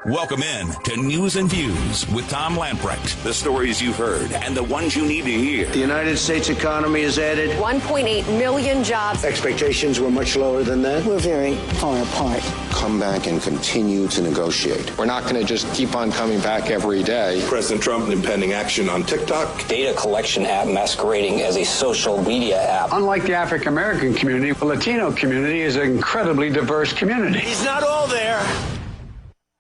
Welcome in to News and Views with Tom Lamprecht. The stories you've heard and the ones you need to hear. The United States economy has added 1.8 million jobs. Expectations were much lower than that. We're very far apart. Come back and continue to negotiate. We're not going to just keep on coming back every day. President Trump impending action on TikTok. Data collection app masquerading as a social media app. Unlike the African American community, the Latino community is an incredibly diverse community. He's not all there.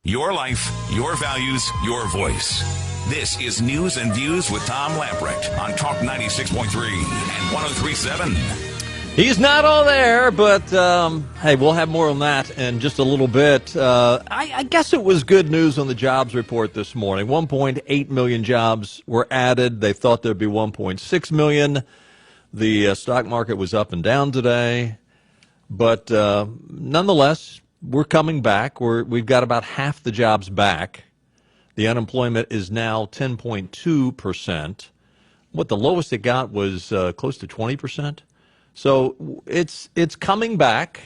Your life, your values, your voice. This is News and Views with Tom Lamprecht on Talk 96.3 and 103.7. He's not all there, but hey, we'll have more on that in just a little bit. I guess it was good news on the jobs report this morning. 1.8 million jobs were added. They thought there'd be 1.6 million. The stock market was up and down today. But nonetheless, we're coming back. We've got about half the jobs back. The unemployment is now 10.2%. What the lowest it got was close to 20%. So it's coming back.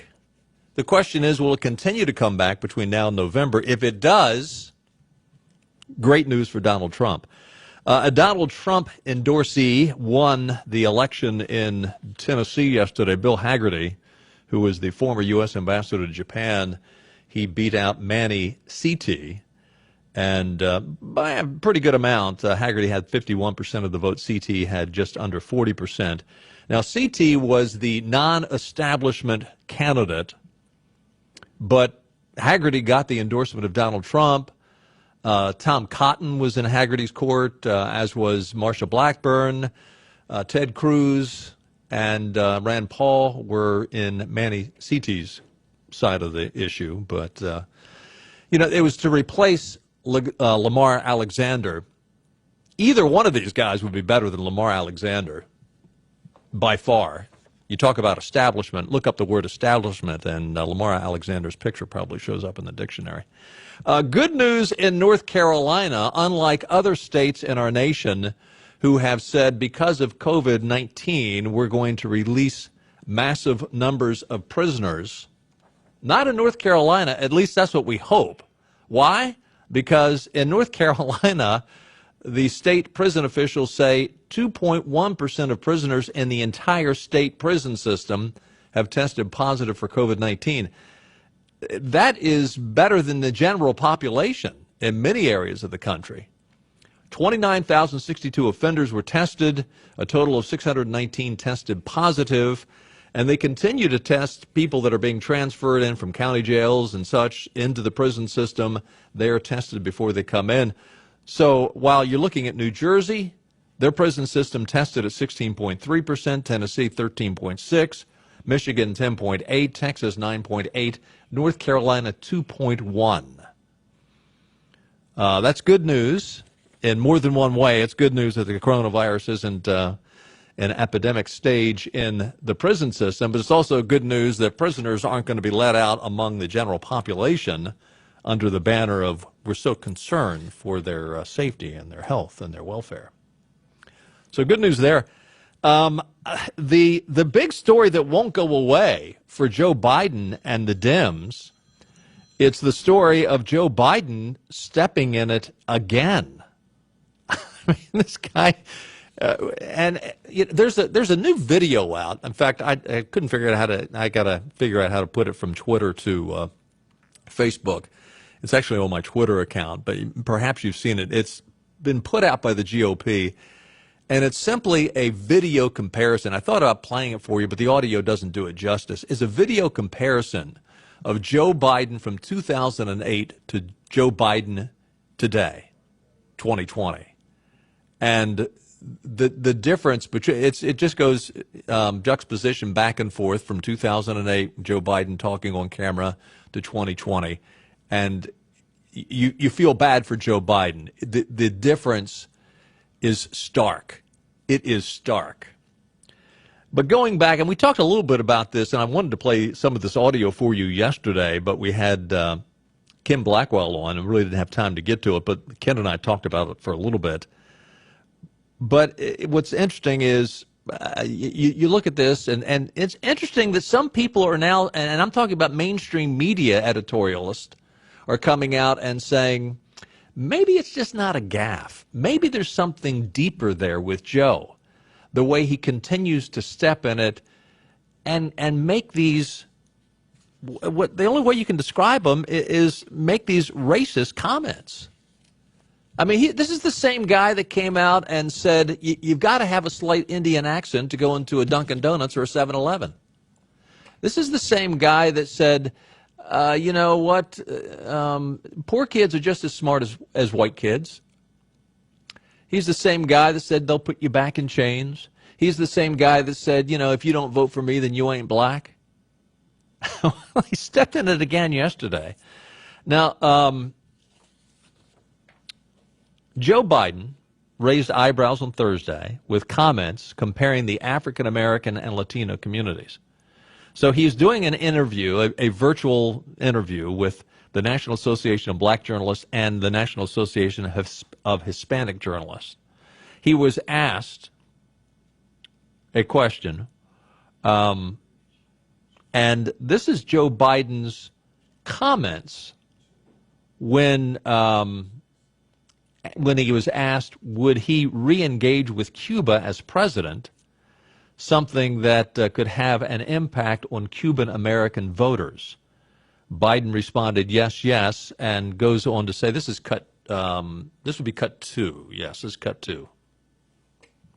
The question is, will it continue to come back between now and November? If it does, great news for Donald Trump. A Donald Trump endorsee won the election in Tennessee yesterday, Bill Hagerty, who was the former U.S. ambassador to Japan. He beat out Manny Citi, and by a pretty good amount. Hagerty had 51% of the vote. Citi had just under 40%. Now, Citi was the non-establishment candidate, but Hagerty got the endorsement of Donald Trump. Tom Cotton was in Hagerty's court, as was Marsha Blackburn, Ted Cruz, and Rand Paul were in Manny Citi's side of the issue. But, it was to replace Lamar Alexander. Either one of these guys would be better than Lamar Alexander, by far. You talk about establishment, look up the word establishment, and Lamar Alexander's picture probably shows up in the dictionary. Good news in North Carolina, unlike other states in our nation who have said because of COVID-19, we're going to release massive numbers of prisoners. Not in North Carolina, at least that's what we hope. Why? Because in North Carolina, the state prison officials say 2.1% of prisoners in the entire state prison system have tested positive for COVID-19. That is better than the general population in many areas of the country. 29,062 offenders were tested. A total of 619 tested positive. And they continue to test people that are being transferred in from county jails and such into the prison system. They are tested before they come in. So while you're looking at New Jersey, their prison system tested at 16.3%, Tennessee 13.6%, Michigan 10.8%, Texas 9.8%, North Carolina 2.1%. That's good news. In more than one way, it's good news that the coronavirus isn't an epidemic stage in the prison system, but it's also good news that prisoners aren't going to be let out among the general population under the banner of we're so concerned for their safety and their health and their welfare. So good news there. The big story that won't go away for Joe Biden and the Dems, it's the story of Joe Biden stepping in it again. I mean, this guy, there's a new video out. In fact, I couldn't figure out I got to figure out how to put it from Twitter to Facebook. It's actually on my Twitter account, but perhaps you've seen it. It's been put out by the GOP, and it's simply a video comparison. I thought about playing it for you, but the audio doesn't do it justice. It's a video comparison of Joe Biden from 2008 to Joe Biden today, 2020. And the difference between it just goes juxtaposition back and forth from 2008, Joe Biden talking on camera, to 2020, and you feel bad for Joe Biden. The difference is stark. It is stark. But going back, and we talked a little bit about this, and I wanted to play some of this audio for you yesterday, but we had Kim Blackwell on and really didn't have time to get to it, but Ken and I talked about it for a little bit. But what's interesting is you look at this, and it's interesting that some people are now, and I'm talking about mainstream media editorialists, are coming out and saying, maybe it's just not a gaffe. Maybe there's something deeper there with Joe, the way he continues to step in it and make these, what the only way you can describe them is make these racist comments. I mean, this is the same guy that came out and said, you've got to have a slight Indian accent to go into a Dunkin' Donuts or a 7-Eleven. This is the same guy that said, you know what, poor kids are just as smart as white kids. He's the same guy that said they'll put you back in chains. He's the same guy that said, you know, if you don't vote for me, then you ain't black. He stepped in it again yesterday. Now, Joe Biden raised eyebrows on Thursday with comments comparing the African American and Latino communities. So he's doing an interview, a virtual interview with the National Association of Black Journalists and the National Association of Hispanic Journalists. He was asked a question, and this is Joe Biden's comments when he was asked, would he re-engage with Cuba as president, something that could have an impact on Cuban-American voters. Biden responded, yes, yes, and goes on to say, this would be cut 2. Yes, this is cut 2.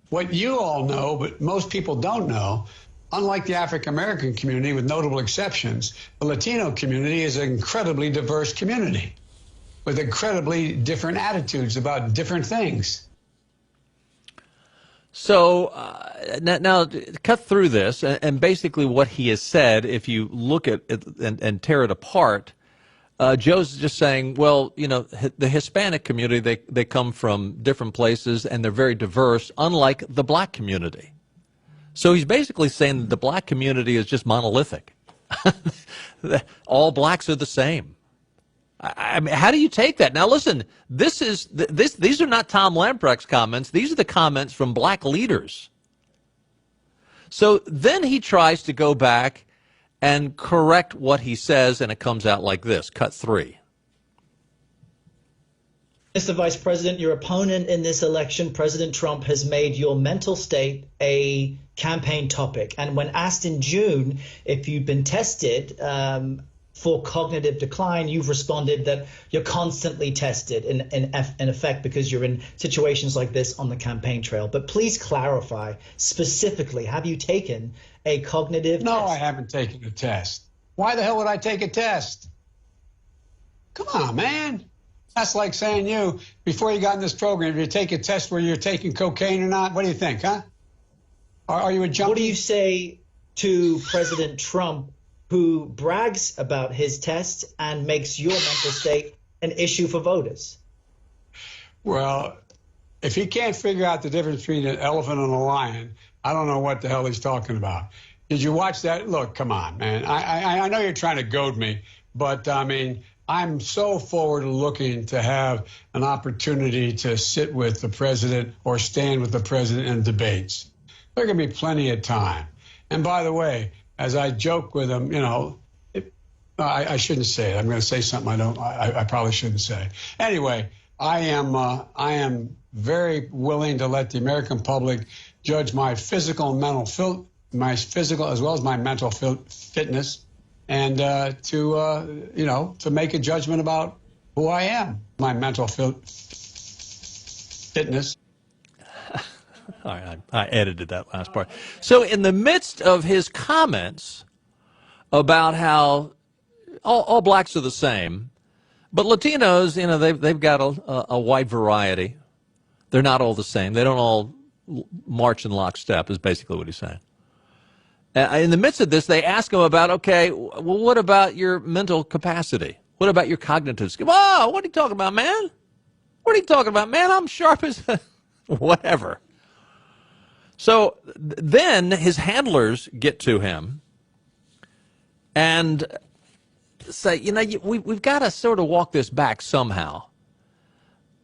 What you all know, but most people don't know, unlike the African-American community, with notable exceptions, the Latino community is an incredibly diverse community with incredibly different attitudes about different things. So now cut through this, and basically what he has said, if you look at it and tear it apart, Joe's just saying, well, you know, the Hispanic community, they come from different places and they're very diverse, unlike the black community. So he's basically saying that the black community is just monolithic. All blacks are the same. I mean, how do you take that? Now, listen, these are not Tom Lamprecht's comments. These are the comments from black leaders. So then he tries to go back and correct what he says, and it comes out like this, cut 3. Mr. Vice President, your opponent in this election, President Trump, has made your mental state a campaign topic. And when asked in June if you've been tested for cognitive decline, you've responded that you're constantly tested in effect because you're in situations like this on the campaign trail. But please clarify specifically, have you taken a cognitive test? No, I haven't taken a test. Why the hell would I take a test? Come on, man. That's like saying before you got in this program, if you take a test where you're taking cocaine or not, what do you think, huh? Are you a junkie? What do you say to President Trump, who brags about his tests and makes your mental state an issue for voters? Well, if he can't figure out the difference between an elephant and a lion, I don't know what the hell he's talking about. Did you watch that? Look, come on, man. I know you're trying to goad me, but, I mean, I'm so forward-looking to have an opportunity to sit with the president or stand with the president in debates. There's going to be plenty of time. And by the way, as I joke with him, I shouldn't say it. I'm going to say something I probably shouldn't say. Anyway, I am very willing to let the American public judge my physical and mental as well as my mental fitness, and to make a judgment about who I am, my mental fitness. All right, I edited that last part. So in the midst of his comments about how all blacks are the same, but Latinos, they've got a wide variety. They're not all the same. They don't all march in lockstep, is basically what he's saying. In the midst of this, they ask him about, okay, well, what about your mental capacity? What about your cognitive skill? Whoa, what are you talking about, man? What are you talking about, man? I'm sharp as whatever. So then his handlers get to him and say, we've got to sort of walk this back somehow.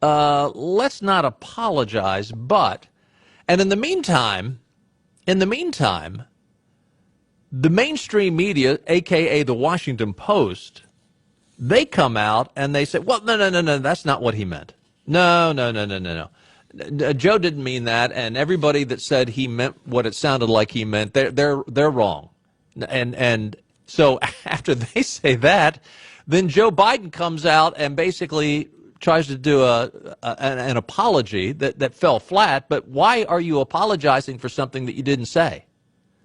Let's not apologize, but, and in the meantime, the mainstream media, a.k.a. the Washington Post, they come out and they say, well, no, that's not what he meant. No. Joe didn't mean that, and everybody that said he meant what it sounded like he meant, they're wrong. And so after they say that, then Joe Biden comes out and basically tries to do an apology that fell flat. But why are you apologizing for something that you didn't say?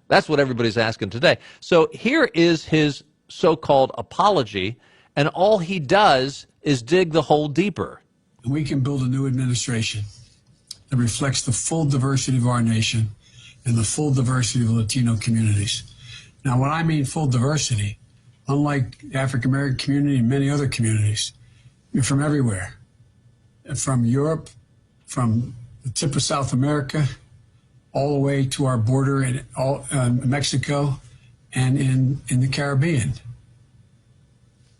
That's what everybody's asking today. So here is his so-called apology, and all he does is dig the hole deeper. We can build a new administration that reflects the full diversity of our nation and the full diversity of the Latino communities. Now, when I mean full diversity, unlike the African American community and many other communities, you're from everywhere. From Europe, from the tip of South America, all the way to our border in Mexico and in the Caribbean.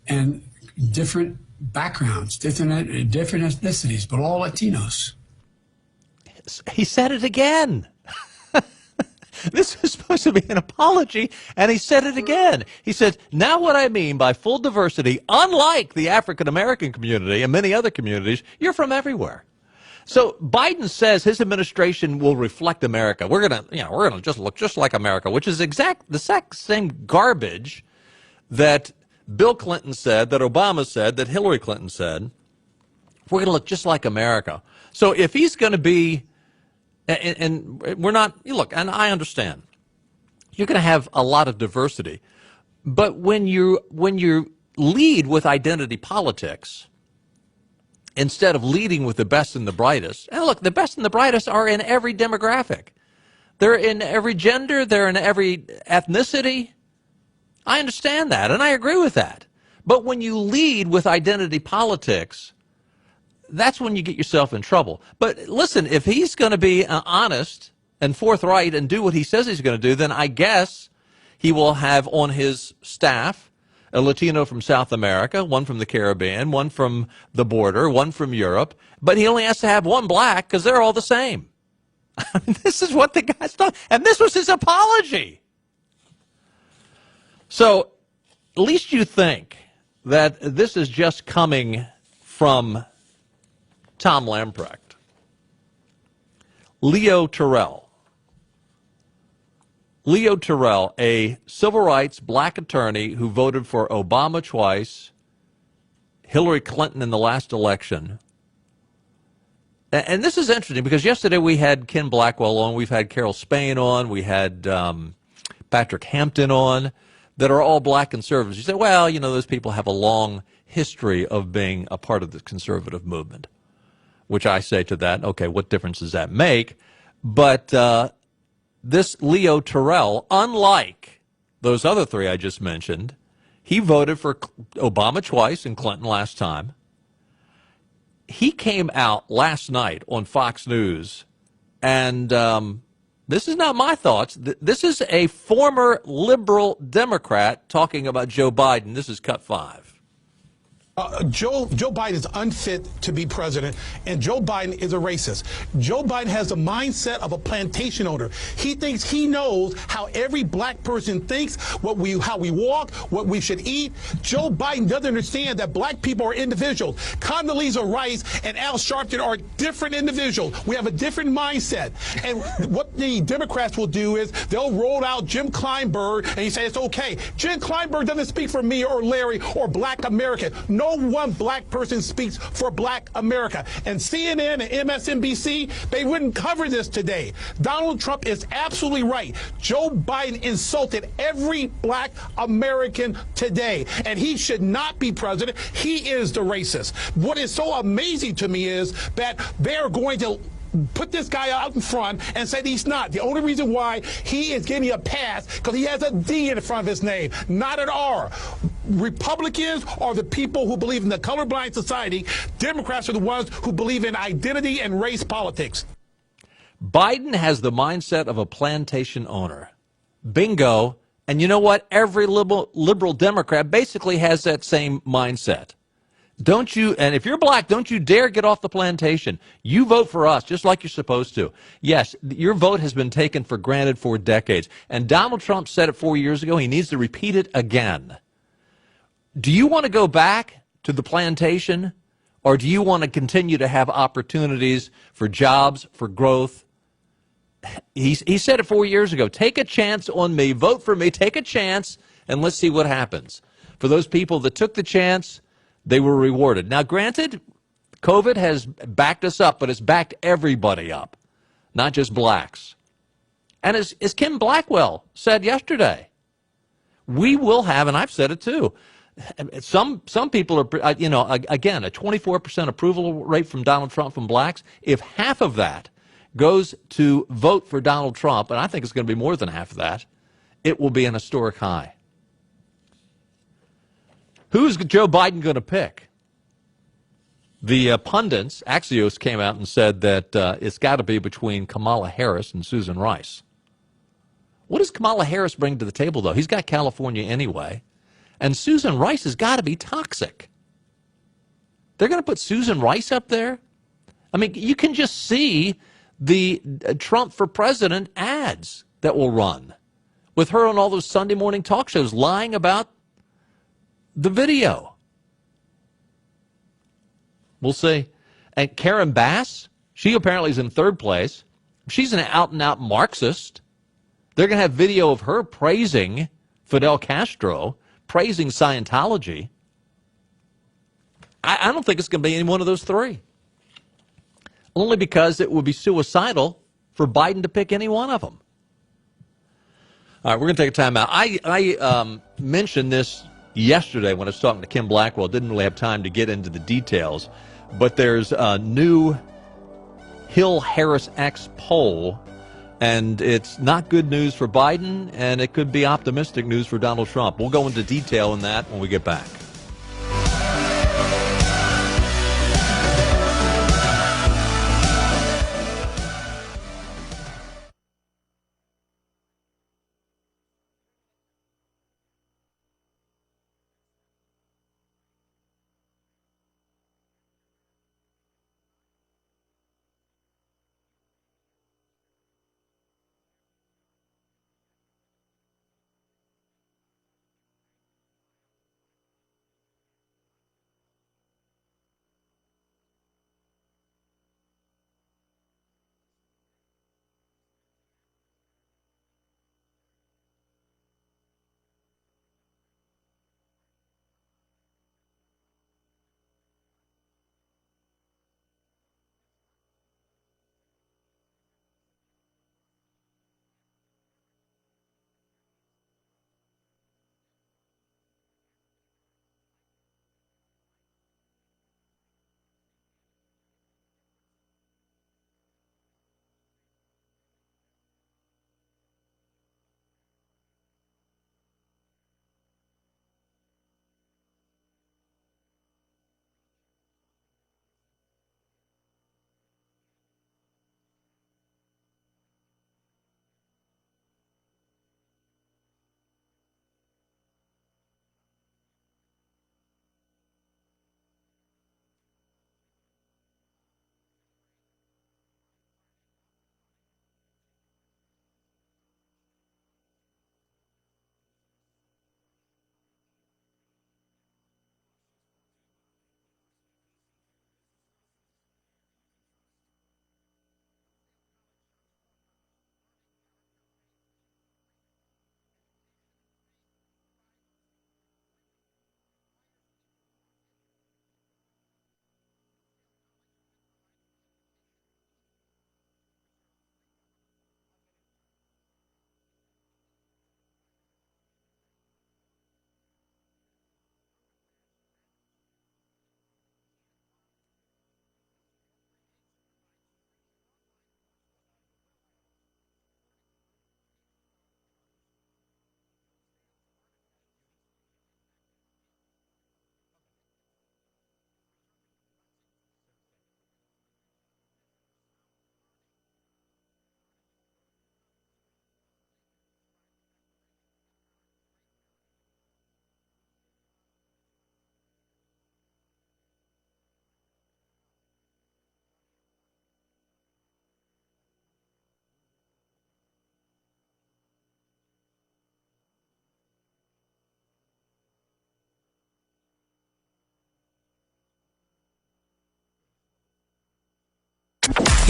And different backgrounds, different ethnicities, but all Latinos. He said it again. This is supposed to be an apology, and he said it again. He said, now what I mean by full diversity, unlike the African-American community and many other communities, you're from everywhere. So Biden says his administration will reflect America. We're gonna just look just like America, which is the exact same garbage that Bill Clinton said, that Obama said, that Hillary Clinton said. We're going to look just like America. So if he's going to be, and we're not, look, and I understand, you're going to have a lot of diversity, but when you lead with identity politics, instead of leading with the best and the brightest, and look, the best and the brightest are in every demographic. They're in every gender, they're in every ethnicity. I understand that, and I agree with that. But when you lead with identity politics, that's when you get yourself in trouble. But listen, if he's going to be honest and forthright and do what he says he's going to do, then I guess he will have on his staff a Latino from South America, one from the Caribbean, one from the border, one from Europe. But he only has to have one black because they're all the same. I mean, this is what the guy's done. And this was his apology. So at least you think that this is just coming from Tom Lamprecht. Leo Terrell, a civil rights black attorney who voted for Obama twice, Hillary Clinton in the last election. And this is interesting because yesterday we had Ken Blackwell on, we've had Carol Spain on, we had Patrick Hampton on, that are all black conservatives. You say, well, those people have a long history of being a part of the conservative movement, which I say to that, okay, what difference does that make? But this Leo Terrell, unlike those other three I just mentioned, he voted for Obama twice and Clinton last time. He came out last night on Fox News, and this is not my thoughts. This is a former liberal Democrat talking about Joe Biden. This is cut 5. Joe Biden is unfit to be president, and Joe Biden is a racist. Joe Biden has the mindset of a plantation owner. He thinks he knows how every black person thinks, how we walk, what we should eat. Joe Biden doesn't understand that black people are individuals. Condoleezza Rice and Al Sharpton are different individuals. We have a different mindset. And what the Democrats will do is they'll roll out Jim Kleinberg, and he say it's okay. Jim Kleinberg doesn't speak for me or Larry or black America. No one black person speaks for black America. And CNN and MSNBC, they wouldn't cover this today. Donald Trump is absolutely right. Joe Biden insulted every black American today, and he should not be president. He is the racist. What is so amazing to me is that they're going to put this guy out in front and say he's not. The only reason why he is getting a pass because he has a D in front of his name, not an R. Republicans are the people who believe in the colorblind society. Democrats are the ones who believe in identity and race politics. Biden has the mindset of a plantation owner. Bingo. And you know what? Every liberal Democrat basically has that same mindset. Don't you, and if you're black, don't you dare get off the plantation. You vote for us, just like you're supposed to. Yes, your vote has been taken for granted for decades. And Donald Trump said it 4 years ago. He needs to repeat it again. Do you want to go back to the plantation, or do you want to continue to have opportunities for jobs, for growth? He said it 4 years ago. Take a chance on me. Vote for me. Take a chance, and let's see what happens. For those people that took the chance, they were rewarded. Now, granted, COVID has backed us up, but it's backed everybody up, not just blacks. And as Kim Blackwell said yesterday, we will have, and I've said it too, some people are, again, a 24% approval rate from Donald Trump from blacks. If half of that goes to vote for Donald Trump, and I think it's going to be more than half of that, it will be an historic high. Who's Joe Biden going to pick? The pundits, Axios, came out and said that it's got to be between Kamala Harris and Susan Rice. What does Kamala Harris bring to the table, though? He's got California anyway. And Susan Rice has got to be toxic. They're going to put Susan Rice up there? I mean, you can just see the Trump for president ads that will run with her on all those Sunday morning talk shows lying about the video. We'll see. And Karen Bass, she apparently is in third place. She's an out-and-out Marxist. They're going to have video of her praising Fidel Castro, praising Scientology. I don't think it's going to be any one of those three. Only because it would be suicidal for Biden to pick any one of them. All right, we're going to take a time out. I mentioned this yesterday when I was talking to Kim Blackwell. Didn't really have time to get into the details. But there's a new Hill Harris X poll, and it's not good news for Biden, and it could be optimistic news for Donald Trump. We'll go into detail in that when we get back.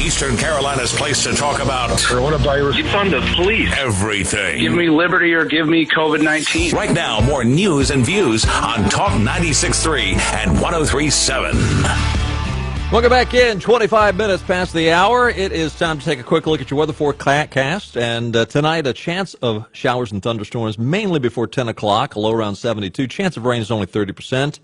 Eastern Carolina's place to talk about coronavirus. It's on the police. Everything. Give me liberty or give me COVID-19. Right now, more news and views on Talk 96.3 and 103.7. Welcome back in. 25 minutes past the hour. It is time to take a quick look at your weather forecast. And tonight, a chance of showers and thunderstorms, mainly before 10 o'clock, a low around 72. Chance of rain is only 30%.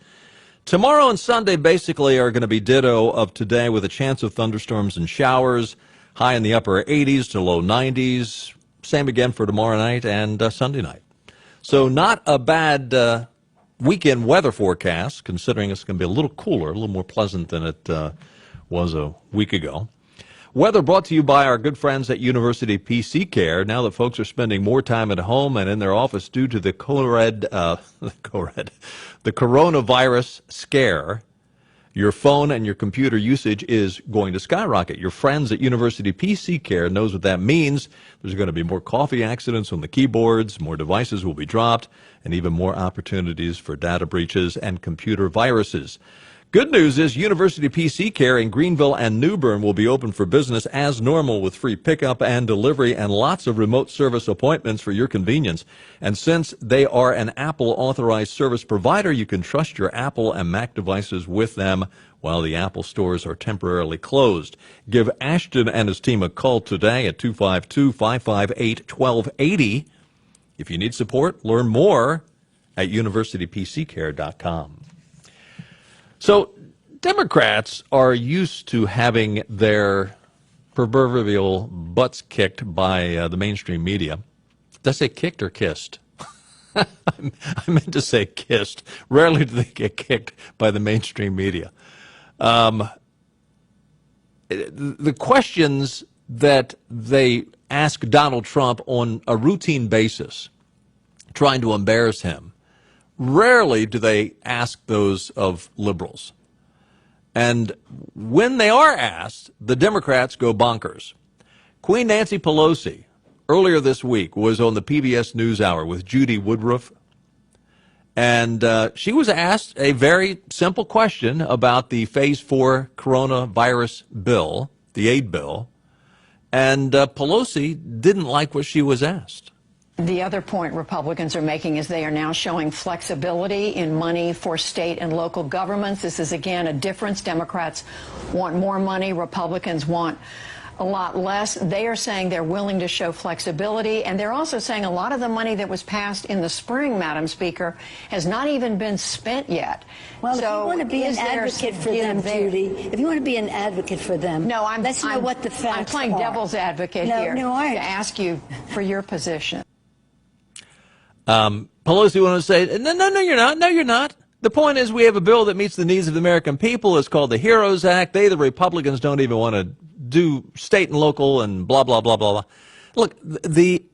Tomorrow and Sunday basically are going to be ditto of today with a chance of thunderstorms and showers, high in the upper 80s to low 90s. Same again for tomorrow night and Sunday night. So not a bad weekend weather forecast, considering it's going to be a little cooler, a little more pleasant than it was a week ago. Weather brought to you by our good friends at University PC Care. Now that folks are spending more time at home and in their office due to the coronavirus scare, your phone and your computer usage is going to skyrocket. Your friends at University PC Care knows what that means. There's going to be more coffee accidents on the keyboards, more devices will be dropped, and even more opportunities for data breaches and computer viruses. Good news is University PC Care in Greenville and New Bern will be open for business as normal with free pickup and delivery and lots of remote service appointments for your convenience. And since they are an Apple authorized service provider, you can trust your Apple and Mac devices with them while the Apple stores are temporarily closed. Give Ashton and his team a call today at 252-558-1280. If you need support, learn more at universitypccare.com. So Democrats are used to having their proverbial butts kicked by the mainstream media. Did I say kicked or kissed? I meant to say kissed. Rarely do they get kicked by the mainstream media. The questions that they ask Donald Trump on a routine basis, trying to embarrass him, rarely do they ask those of liberals. And when they are asked, the Democrats go bonkers. Queen Nancy Pelosi, earlier this week, was on the PBS NewsHour with Judy Woodruff. And she was asked a very simple question about the Phase 4 coronavirus bill, the aid bill. And Pelosi didn't like what she was asked. The other point Republicans are making is they are now showing flexibility in money for state and local governments. This is, again, a difference. Democrats want more money. Republicans want a lot less. They are saying they're willing to show flexibility, and they're also saying a lot of the money that was passed in the spring, Madam Speaker, has not even been spent yet. Well, so if you want to be an advocate for them, Judy, if you want to be an advocate for them, let's know what the facts are. I'm playing devil's advocate here to ask you for your position. Pelosi wanted to say, no, you're not. No, you're not. The point is we have a bill that meets the needs of the American people. It's called the HEROES Act. The Republicans, don't even want to do state and local and blah, blah, blah, blah, blah. Look, the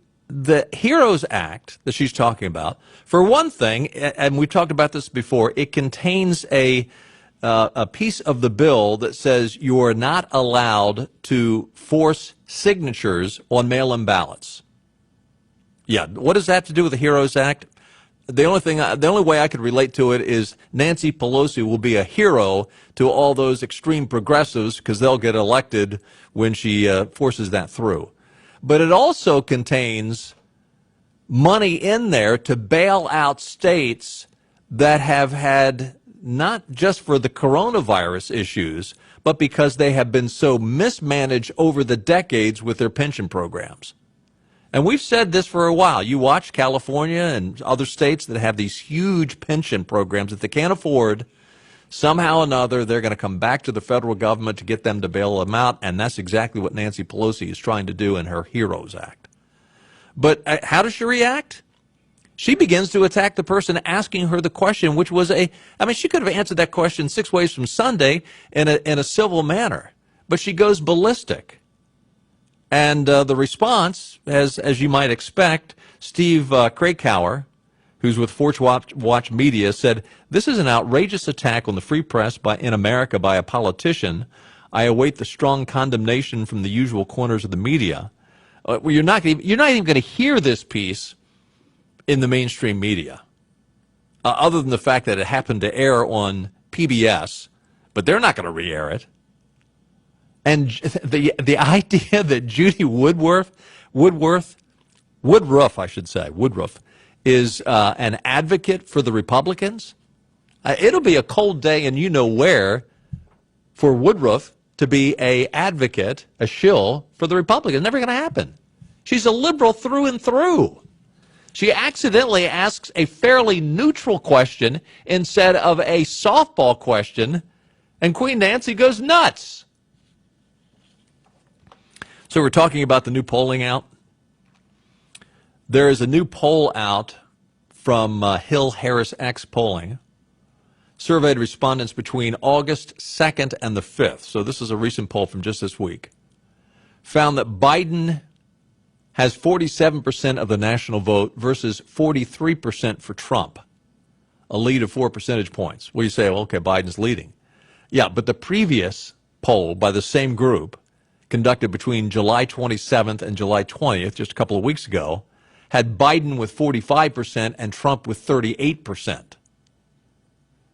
HEROES Act that she's talking about, for one thing, and we've talked about this before, it contains a piece of the bill that says you are not allowed to force signatures on mail-in ballots. Yeah, what does that have to do with the HEROES Act? The only way I could relate to it is Nancy Pelosi will be a hero to all those extreme progressives because they'll get elected when she forces that through. But it also contains money in there to bail out states that have had, not just for the coronavirus issues, but because they have been so mismanaged over the decades with their pension programs. And we've said this for a while. You watch California and other states that have these huge pension programs that they can't afford. Somehow or another, they're going to come back to the federal government to get them to bail them out, and that's exactly what Nancy Pelosi is trying to do in her HEROES Act. But how does she react? She begins to attack the person asking her the question, which was she could have answered that question 6 ways from Sunday in a civil manner, but she goes ballistic. And the response, as you might expect, Steve Krakauer, who's with Forge Watch Media, said, "This is an outrageous attack on the free press in America by a politician. I await the strong condemnation from the usual corners of the media." You're not even going to hear this piece in the mainstream media, other than the fact that it happened to air on PBS, but they're not going to re-air it. And the idea that Judy Woodruff, I should say, Woodruff, is an advocate for the Republicans, it'll be a cold day and you know where for Woodruff to be a advocate, a shill for the Republicans. Never going to happen. She's a liberal through and through. She accidentally asks a fairly neutral question instead of a softball question, and Queen Nancy goes nuts. So we're talking about the new polling out. There is a new poll out from Hill Harris X polling. Surveyed respondents between August 2nd and the 5th. So this is a recent poll from just this week. Found that Biden has 47% of the national vote versus 43% for Trump. A lead of 4 percentage points. Well, you say, well, okay, Biden's leading. Yeah, but the previous poll by the same group, conducted between July 27th and July 20th, just a couple of weeks ago, had Biden with 45% and Trump with 38%.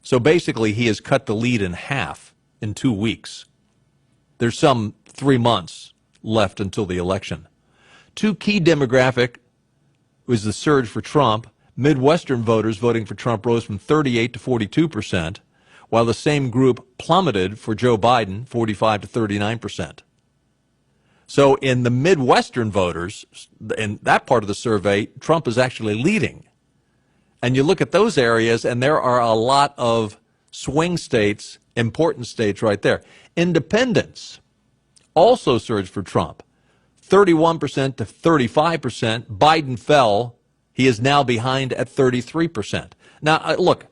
So basically, he has cut the lead in half in 2 weeks. There's some 3 months left until the election. Two key demographic was the surge for Trump. Midwestern voters voting for Trump rose from 38 to 42%, while the same group plummeted for Joe Biden, 45 to 39%. So in the Midwestern voters, in that part of the survey, Trump is actually leading. And you look at those areas, and there are a lot of swing states, important states right there. Independents also surged for Trump, 31% to 35%. Biden fell. He is now behind at 33%. Now, look,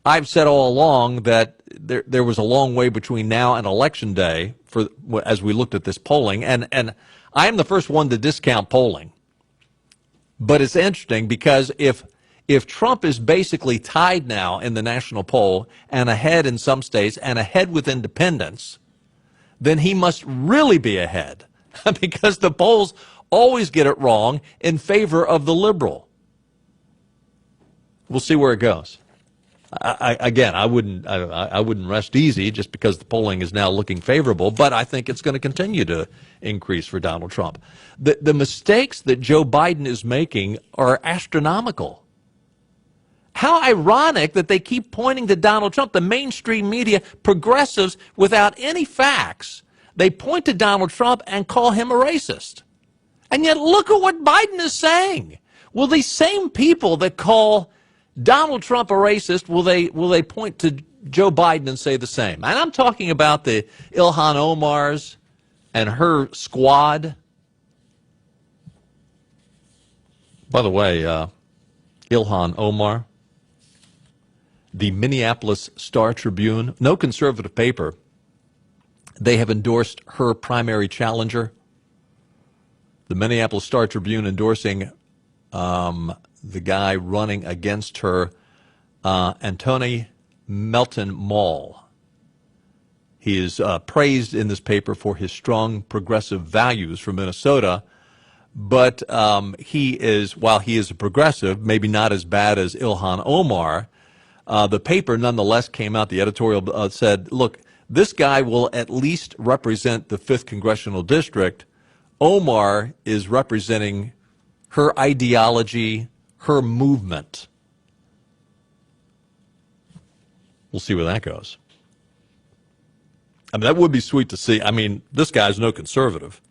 I've said all along that there was a long way between now and Election Day as we looked at this polling, and I am the first one to discount polling. But it's interesting because if Trump is basically tied now in the national poll and ahead in some states and ahead with independents, then he must really be ahead because the polls always get it wrong in favor of the liberal. We'll see where it goes. I wouldn't rest easy just because the polling is now looking favorable, but I think it's going to continue to increase for Donald Trump. The mistakes that Joe Biden is making are astronomical. How ironic that they keep pointing to Donald Trump, the mainstream media, progressives without any facts. They point to Donald Trump and call him a racist. And yet look at what Biden is saying. Will these same people that call Donald Trump a racist, will they point to Joe Biden and say the same? And I'm talking about the Ilhan Omar's and her squad. By the way, Ilhan Omar, the Minneapolis Star-Tribune, no conservative paper, they have endorsed her primary challenger. The Minneapolis Star-Tribune endorsing the guy running against her, Anthony Melton Mall. He is praised in this paper for his strong progressive values from Minnesota, but while he is a progressive, maybe not as bad as Ilhan Omar, the paper nonetheless came out, the editorial said, look, this guy will at least represent the 5th Congressional District. Omar is representing her ideology, her movement. We'll see where that goes. I mean, that would be sweet to see. I mean, this guy's no conservative,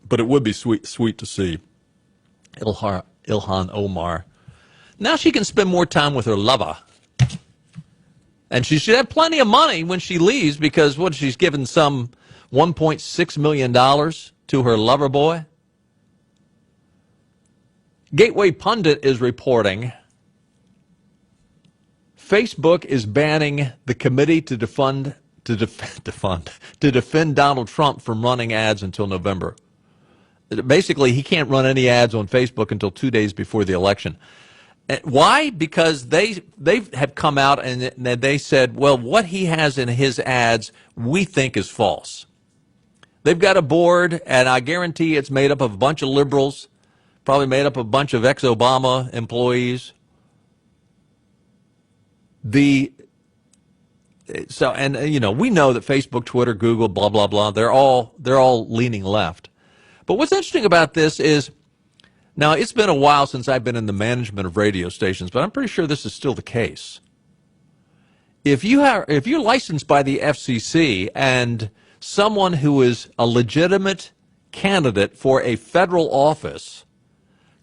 but it would be sweet to see Ilhan Omar. Now she can spend more time with her lover. And she should have plenty of money when she leaves because she's given some $1.6 million to her lover boy. Gateway Pundit is reporting Facebook is banning the committee to defend Donald Trump from running ads until November. Basically, he can't run any ads on Facebook until 2 days before the election. Why? Because they have come out and they said, well, what he has in his ads we think is false. They've got a board, and I guarantee it's made up of a bunch of liberals, probably made up of a bunch of ex-Obama employees. So, and we know that Facebook, Twitter, Google, blah blah blah, they're all leaning left. But what's interesting about this is, now it's been a while since I've been in the management of radio stations, but I'm pretty sure this is still the case. If you're licensed by the FCC and someone who is a legitimate candidate for a federal office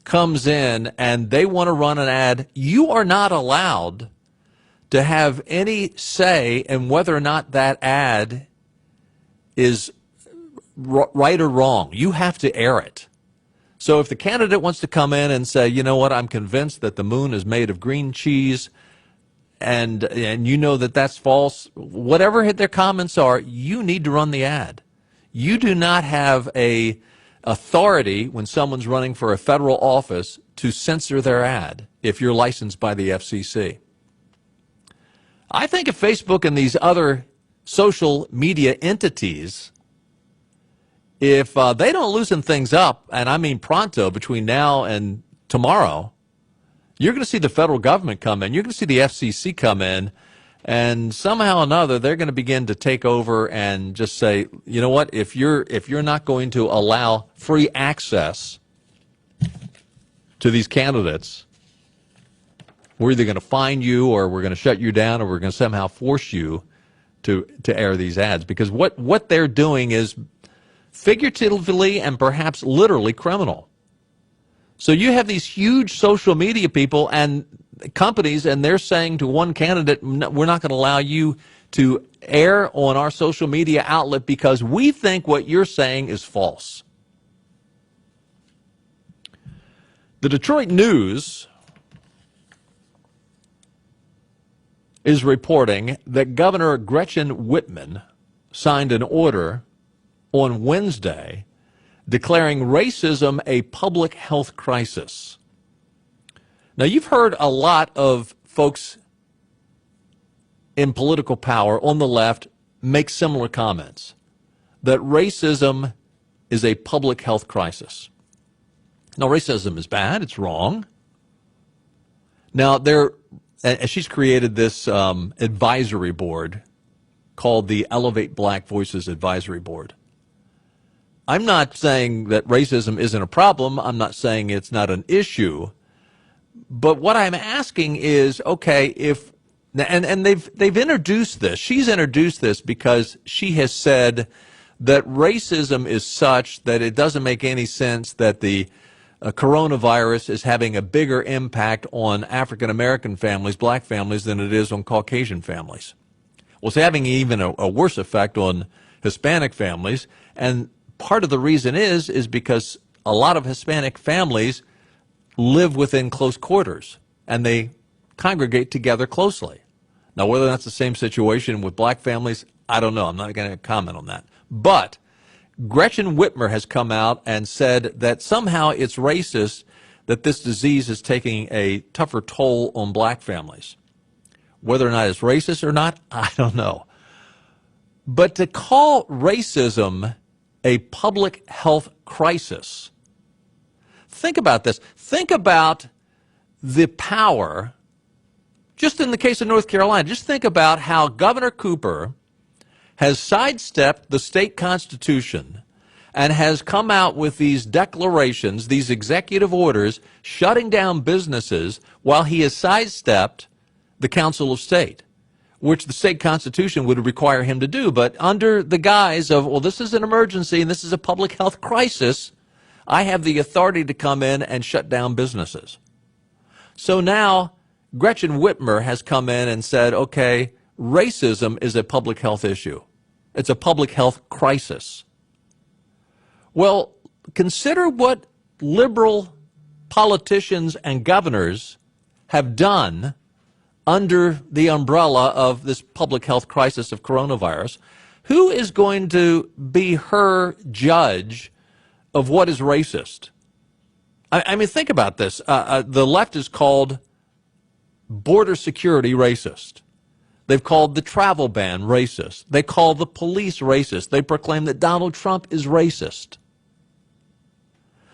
comes in and they want to run an ad, you are not allowed to have any say in whether or not that ad is right or wrong. You have to air it. So if the candidate wants to come in and say, you know what, I'm convinced that the moon is made of green cheese, and you know that that's false, whatever their comments are, you need to run the ad. You do not have a authority when someone's running for a federal office to censor their ad if you're licensed by the FCC. I think if Facebook and these other social media entities, if they don't loosen things up, and I mean pronto, between now and tomorrow, you're going to see the federal government come in. You're going to see the FCC come in, and somehow or another, they're going to begin to take over and just say, you know what, if you're not going to allow free access to these candidates, we're either going to fine you, or we're going to shut you down, or we're going to somehow force you to air these ads. Because what they're doing is figuratively and perhaps literally criminal. So you have these huge social media people and companies, and they're saying to one candidate, we're not going to allow you to air on our social media outlet because we think what you're saying is false. The Detroit News is reporting that Governor Gretchen Whitman signed an order on Wednesday declaring racism a public health crisis. Now, you've heard a lot of folks in political power on the left make similar comments, that racism is a public health crisis. Now, racism is bad. It's wrong. Now, she's created this advisory board called the Elevate Black Voices Advisory Board. I'm not saying that racism isn't a problem. I'm not saying it's not an issue. But what I'm asking is, okay, and they've introduced this. She's introduced this because she has said that racism is such that it doesn't make any sense that the coronavirus is having a bigger impact on African American families, black families, than it is on Caucasian families. Well, it's having even a worse effect on Hispanic families, and part of the reason is because a lot of Hispanic families live within close quarters, and they congregate together closely. Now, whether that's the same situation with black families, I don't know. I'm not going to comment on that. But Gretchen Whitmer has come out and said that somehow it's racist that this disease is taking a tougher toll on black families. Whether or not it's racist or not, I don't know. But to call racism a public health crisis, think about this. Think about the power, just in the case of North Carolina, just think about how Governor Cooper has sidestepped the state constitution and has come out with these declarations, these executive orders, shutting down businesses while he has sidestepped the Council of State, which the state constitution would require him to do. But under the guise of, well, this is an emergency and this is a public health crisis, I have the authority to come in and shut down businesses. So now Gretchen Whitmer has come in and said, okay, racism is a public health issue. It's a public health crisis. Well, consider what liberal politicians and governors have done under the umbrella of this public health crisis of coronavirus. Who is going to be her judge of what is racist? I mean, think about this. The left has called border security racist. They've called the travel ban racist. They call the police racist. They proclaim that Donald Trump is racist.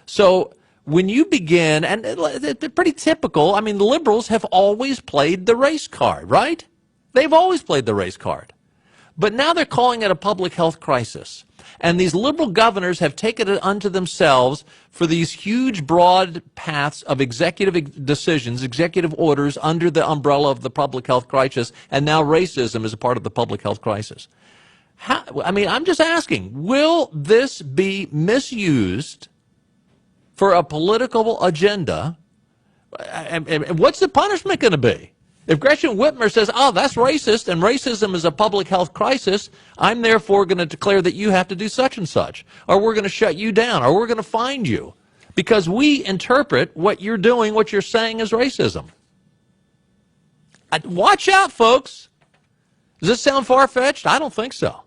So when you begin, and it's pretty typical, I mean, the liberals have always played the race card, right? They've always played the race card. But now they're calling it a public health crisis. And these liberal governors have taken it unto themselves for these huge, broad paths of executive decisions, executive orders under the umbrella of the public health crisis, and now racism is a part of the public health crisis. I'm just asking, will this be misused for a political agenda? And what's the punishment going to be? If Gretchen Whitmer says, oh, that's racist, and racism is a public health crisis, I'm therefore going to declare that you have to do such and such, or we're going to shut you down, or we're going to find you, because we interpret what you're doing, what you're saying as racism. Watch out, folks. Does this sound far-fetched? I don't think so.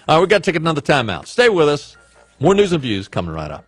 We've got to take another time out. Stay with us. More news and views coming right up.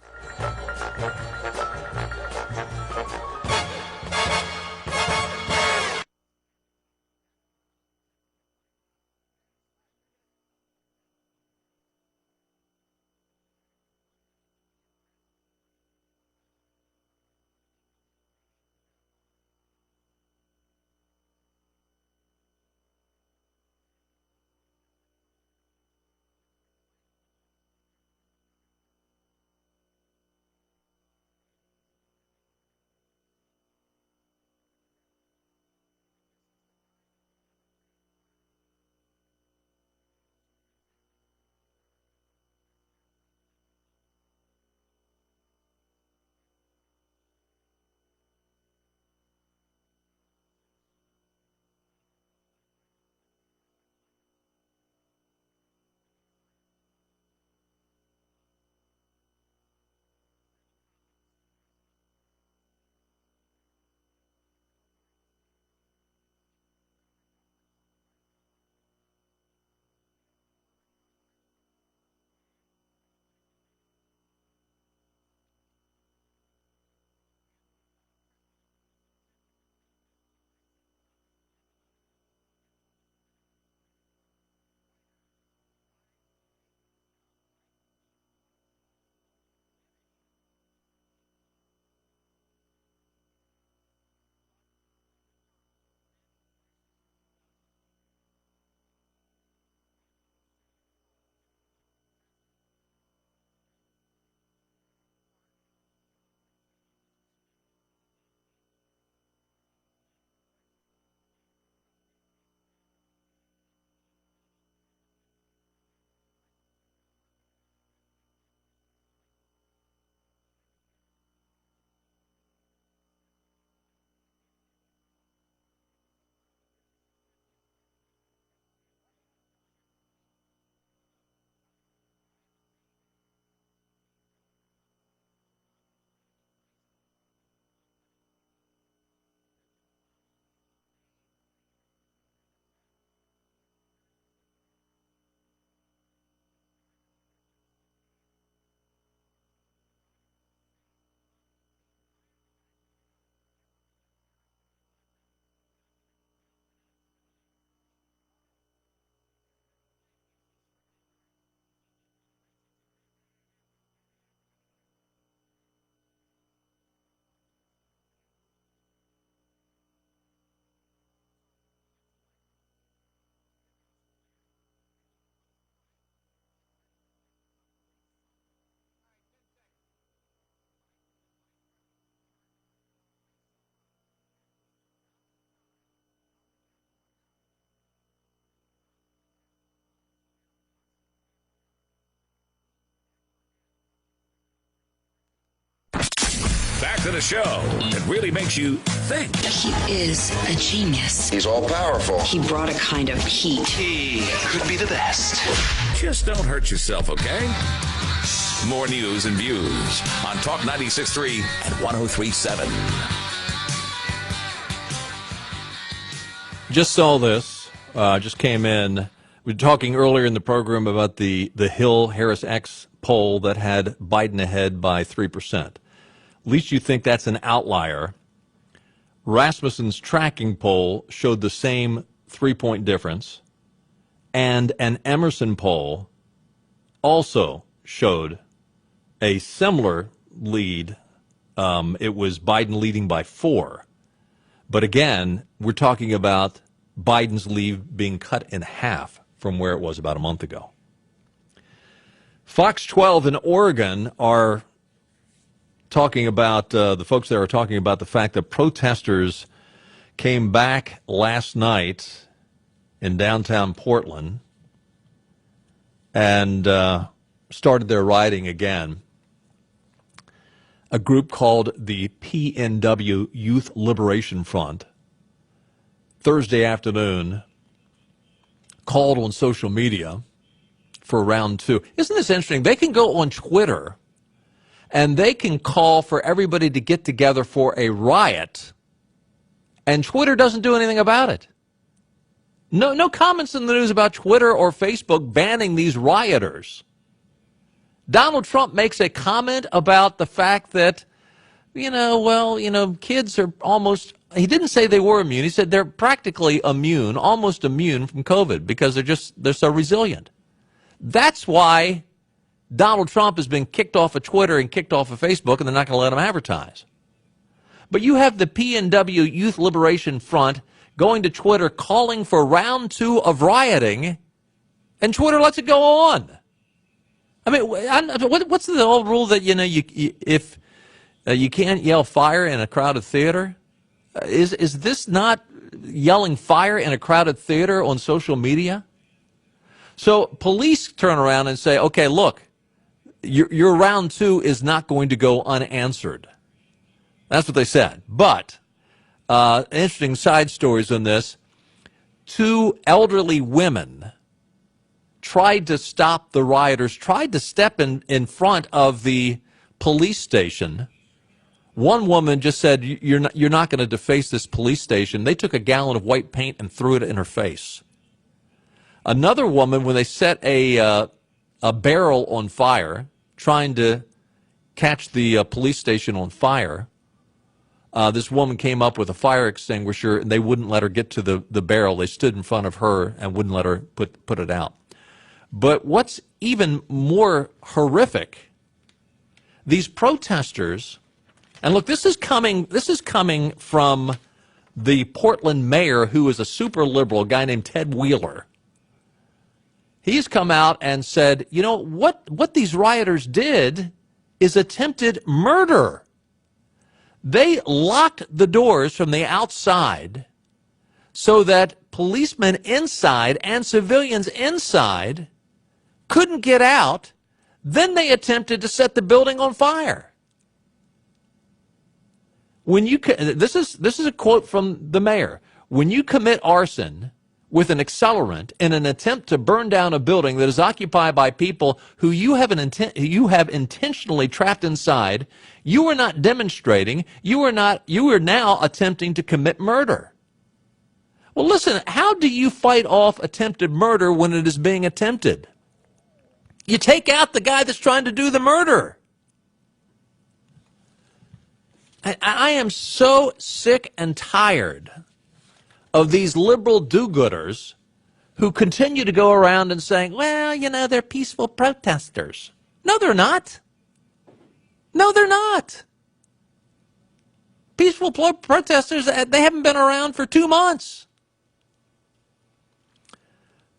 Back to the show that really makes you think. He is a genius. He's all powerful. He brought a kind of heat. He could be the best. Just don't hurt yourself, okay? More news and views on Talk 96.3 and 103.7. Just saw this. Just came in. We were talking earlier in the program about the Hill-Harris-X poll that had Biden ahead by 3%. At least you think that's an outlier. Rasmussen's tracking poll showed the same 3-point difference, and an Emerson poll also showed a similar lead. It was Biden leading by 4. But again, we're talking about Biden's lead being cut in half from where it was about a month ago. Fox 12 in Oregon are talking about, the folks there are talking about the fact that protesters came back last night in downtown Portland and started their rioting again. A group called the PNW Youth Liberation Front Thursday afternoon called on social media for round two. Isn't this interesting? They can go on Twitter and they can call for everybody to get together for a riot, and Twitter doesn't do anything about it. No comments in the news about Twitter or Facebook banning these rioters. Donald Trump makes a comment about the fact that, kids are almost, he didn't say they were immune. He said they're practically immune, almost immune from COVID because they're so resilient. That's why Donald Trump has been kicked off of Twitter and kicked off of Facebook, and they're not going to let him advertise. But you have the PNW Youth Liberation Front going to Twitter calling for round two of rioting, and Twitter lets it go on. I mean, what's the old rule that, if you can't yell fire in a crowded theater? Is this not yelling fire in a crowded theater on social media? So police turn around and say, okay, look, your round two is not going to go unanswered. That's what they said. But interesting side stories on this. Two elderly women tried to stop the rioters, tried to step in front of the police station. One woman just said, you're not going to deface this police station. They took a gallon of white paint and threw it in her face. Another woman, when they set a barrel on fire, trying to catch the police station on fire, this woman came up with a fire extinguisher, and they wouldn't let her get to the barrel. They stood in front of her and wouldn't let her put it out. But what's even more horrific, these protesters, and look, this is coming from the Portland mayor, who is a super liberal, a guy named Ted Wheeler. He's come out and said, what these rioters did is attempted murder. They locked the doors from the outside so that policemen inside and civilians inside couldn't get out. Then they attempted to set the building on fire. This is a quote from the mayor. When you commit arson with an accelerant in an attempt to burn down a building that is occupied by people who you have intentionally trapped inside, you are not demonstrating, you are now attempting to commit murder. Well, listen, how do you fight off attempted murder when it is being attempted? You take out the guy that's trying to do the murder. I am so sick and tired of these liberal do-gooders who continue to go around and saying, well, they're peaceful protesters. No, they're not. No, they're not. Peaceful protesters, they haven't been around for 2 months.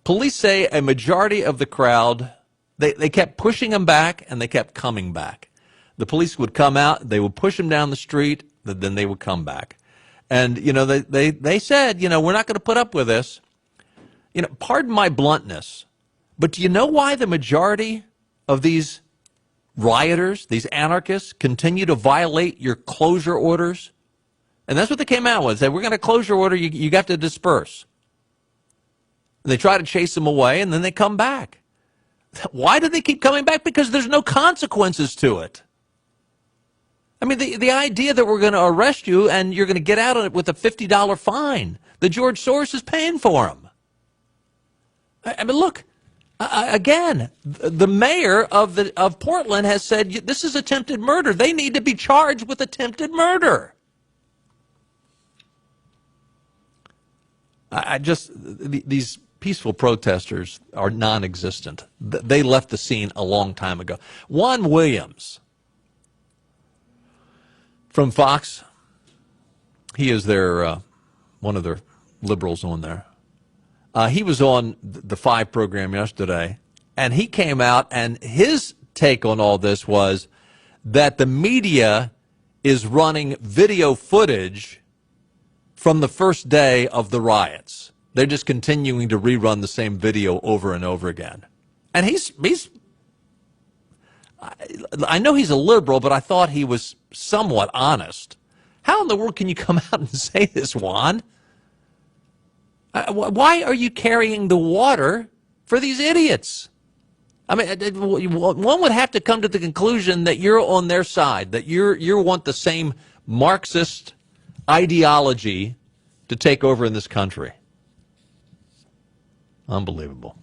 Police say a majority of the crowd, they kept pushing them back and they kept coming back. The police would come out, they would push them down the street, then they would come back. And, they said, we're not going to put up with this. Pardon my bluntness, but do you know why the majority of these rioters, these anarchists, continue to violate your closure orders? And that's what they came out with. They said, we're going to close your order, you got to disperse. And they try to chase them away, and then they come back. Why do they keep coming back? Because there's no consequences to it. I mean, the idea that we're going to arrest you and you're going to get out of it with a $50 fine that George Soros is paying for him. I mean, look, again, the mayor of Portland has said this is attempted murder. They need to be charged with attempted murder. These peaceful protesters are non-existent. They left the scene a long time ago. Juan Williams from Fox, he is their one of their liberals on there. He was on the 5 program yesterday, and he came out, and his take on all this was that the media is running video footage from the first day of the riots. They're just continuing to rerun the same video over and over again. And I know he's a liberal, but I thought he was somewhat honest. How in the world can you come out and say this, Juan? Why are you carrying the water for these idiots? I mean, one would have to come to the conclusion that you're on their side, that you want the same Marxist ideology to take over in this country. Unbelievable.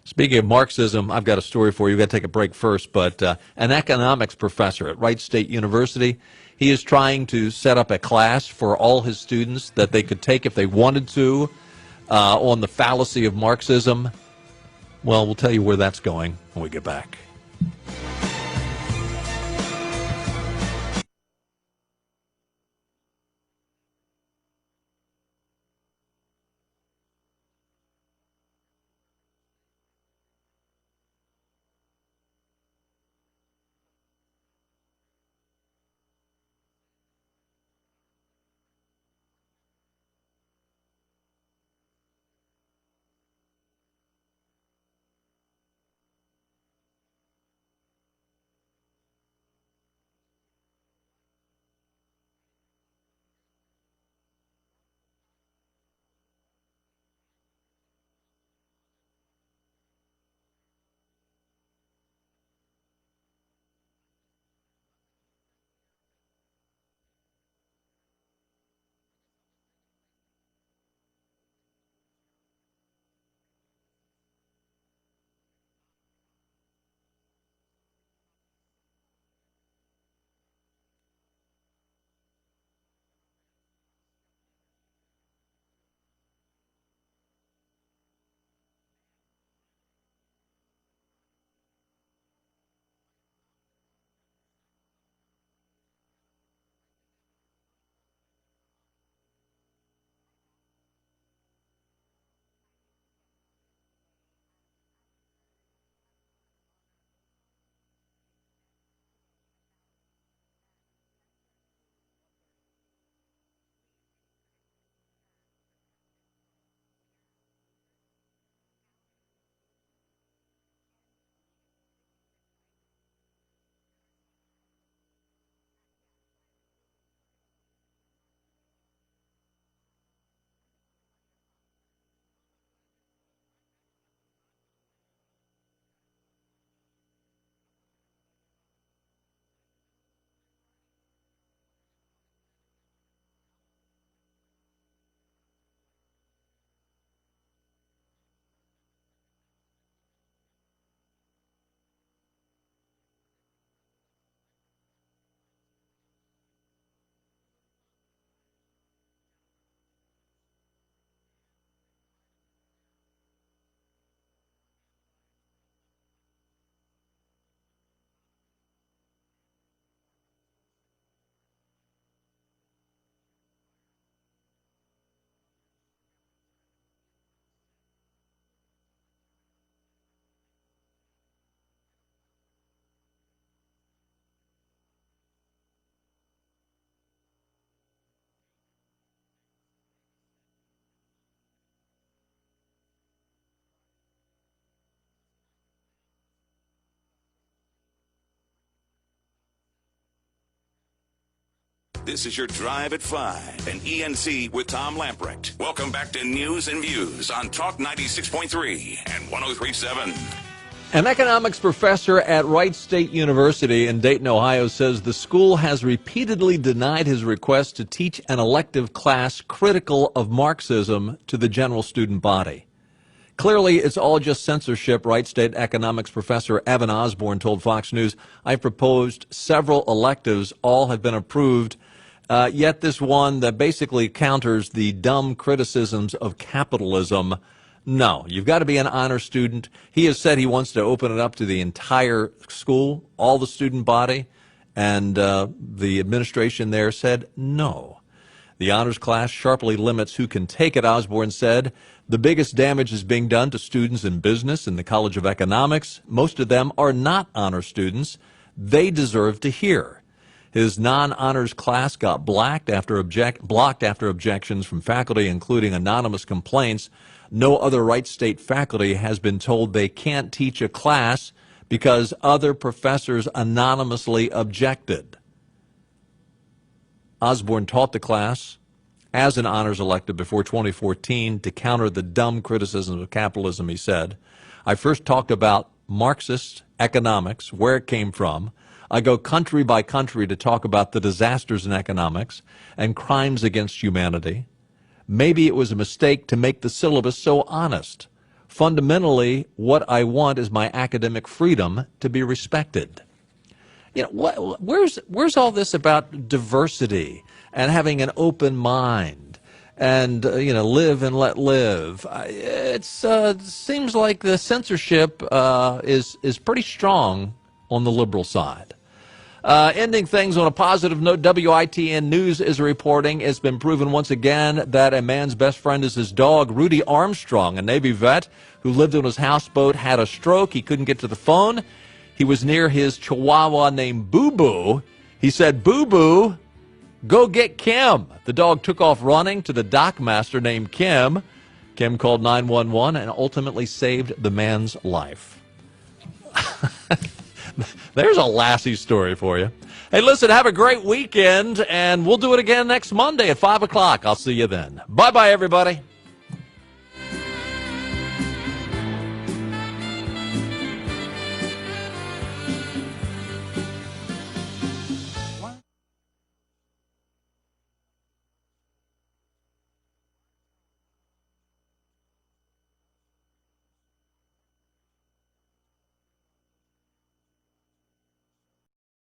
Speaking of Marxism, I've got a story for you. We've got to take a break first, but an economics professor at Wright State University, he is trying to set up a class for all his students that they could take if they wanted to on the fallacy of Marxism. Well, we'll tell you where that's going when we get back. This is your Drive at 5 and ENC with Tom Lamprecht. Welcome back to News and Views on Talk 96.3 and 103.7. An economics professor at Wright State University in Dayton, Ohio, says the school has repeatedly denied his request to teach an elective class critical of Marxism to the general student body. Clearly, it's all just censorship, Wright State economics professor Evan Osborne told Fox News. I've proposed several electives. All have been approved. Yet this one that basically counters the dumb criticisms of capitalism. No, you've got to be an honor student. He has said he wants to open it up to the entire school, all the student body, and the administration there said no. The honors class sharply limits who can take it, Osborne said. The biggest damage is being done to students in business and the College of Economics. Most of them are not honor students. They deserve to hear. His non-honors class got blocked after objections from faculty, including anonymous complaints. No other Wright State faculty has been told they can't teach a class because other professors anonymously objected. Osborne taught the class as an honors elective before 2014 to counter the dumb criticism of capitalism, he said. I first talked about Marxist economics, where it came from. I go country by country to talk about the disasters in economics and crimes against humanity. Maybe it was a mistake to make the syllabus so honest. Fundamentally, what I want is my academic freedom to be respected. You know, where's all this about diversity and having an open mind and, live and let live? It seems like the censorship is pretty strong on the liberal side. Ending things on a positive note, WITN News is reporting it's been proven once again that a man's best friend is his dog. Rudy Armstrong, a Navy vet who lived on his houseboat, had a stroke. He couldn't get to the phone. He was near his chihuahua named Boo Boo. He said, "Boo Boo, go get Kim." The dog took off running to the dockmaster named Kim. Kim called 911 and ultimately saved the man's life. There's a Lassie story for you. Hey, listen, have a great weekend, and we'll do it again next Monday at 5 o'clock. I'll see you then. Bye-bye, everybody.